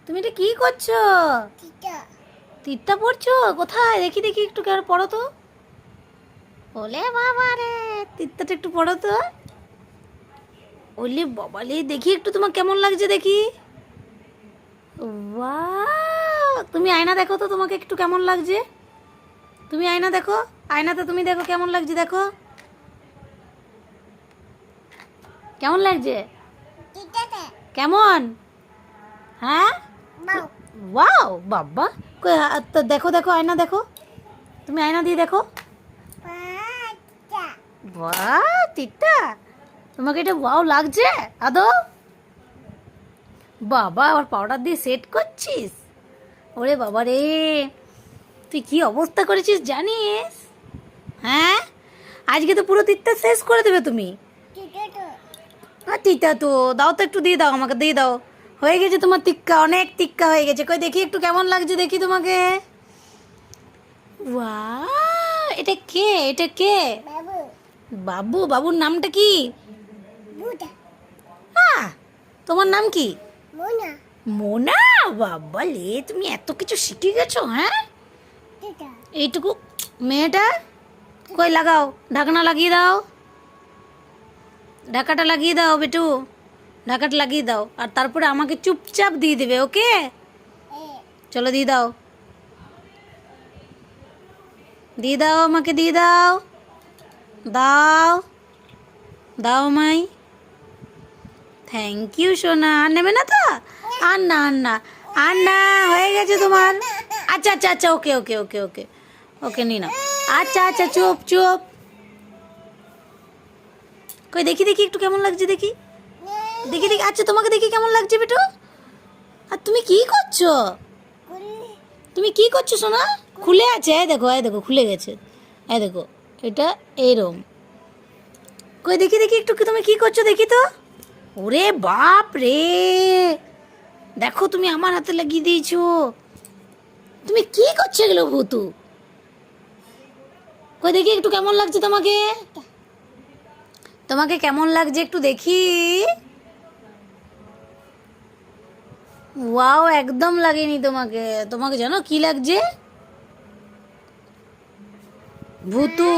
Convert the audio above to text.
তুমি এটা কি করছো? তীরটা পড়ছো কোথায়? দেখি দেখি একটু কেন পড়ো তো। ওলে বাবা রে, তীরটা একটু পড়ো তো। ওলে বাবালে, দেখি একটু তোমার কেমন লাগছে দেখি। ওয়াও, তুমি আয়না দেখো তো তোমাকে একটু কেমন লাগছে। তুমি আয়না দেখো, আয়নাতে তুমি দেখো কেমন লাগছে, দেখো কেমন লাগছে। কেমন? হ্যাঁ, ওয়াও বাবা। কই, তো দেখো দেখো আয়না দেখো, তুমি আয়না দিয়ে দেখো। বাহ তিতা, তোমাকে এটা ওয়াও লাগছে আদৌ? বাবা, আবার পাউডার দিয়ে সেট করছিস? ওরে বাবা রে, তুই কি অবস্থা করেছিস জানিস? হ্যাঁ, আজকে তো পুরো তিতটা শেষ করে দেবে তুমি। আর তিতা তো দাও তো, একটু দিয়ে দাও, আমাকে দিয়ে দাও। হয়ে গেছে তোমার তিক্কা, অনেক তিক্কা হয়ে গেছে। কই দেখি একটু কেমন লাগছে দেখি তোমাকে। ওয়াও, এটা কে? এটা কে? বাবু। বাবুর নামটা কি? হ্যাঁ, তোমার নাম কি? মোনা। বাবা লে, তুমি এত কিছু শিখে গেছো। হ্যাঁ, এইটুকু মেয়েটা। কই লাগাও, ঢাকনা লাগিয়ে দাও, ঢাকাটা লাগিয়ে দাও বেটু, ঢাকাটা লাগিয়ে দাও। আর তারপরে আমাকে চুপচাপ দিয়ে দেবে, ওকে? চলো দিয়ে দাও, দিয়ে দাও, আমাকে দিয়ে দাও, দাও দাও মাই। থ্যাংক ইউ সোনা। আর নেবে না তো? আর না আর না আর না, হয়ে গেছে তোমার। আচ্ছা আচ্ছা আচ্ছা, ওকে ওকে ওকে ওকে ওকে, নিয়ে নাও। আচ্ছা আচ্ছা, চুপ চুপ। কই দেখি দেখি একটু কেমন লাগছে দেখি, দেখি দেখি। আচ্ছা, তোমাকে দেখি কেমন লাগছে বেটু। আর তুমি কি করছো? তুমি কি করছো সোনা? খুলে আছে, এই দেখো, এই দেখো খুলে গেছে, এই দেখো। এটা এইরকম। কই দেখি দেখি একটু, তুমি কি করছো দেখি তো। ওরে বাপ রে, দেখো তুমি আমার হাতে লাগিয়ে দিয়েছো। তুমি কি করছো এগুলো ভুতু? কই দেখি একটু কেমন লাগছে তোমাকে, তোমাকে কেমন লাগছে একটু দেখি। ওয়াও, একদম লাগেনি তোমাকে। তোমাকে জানো কি লাগছে? ভুতু।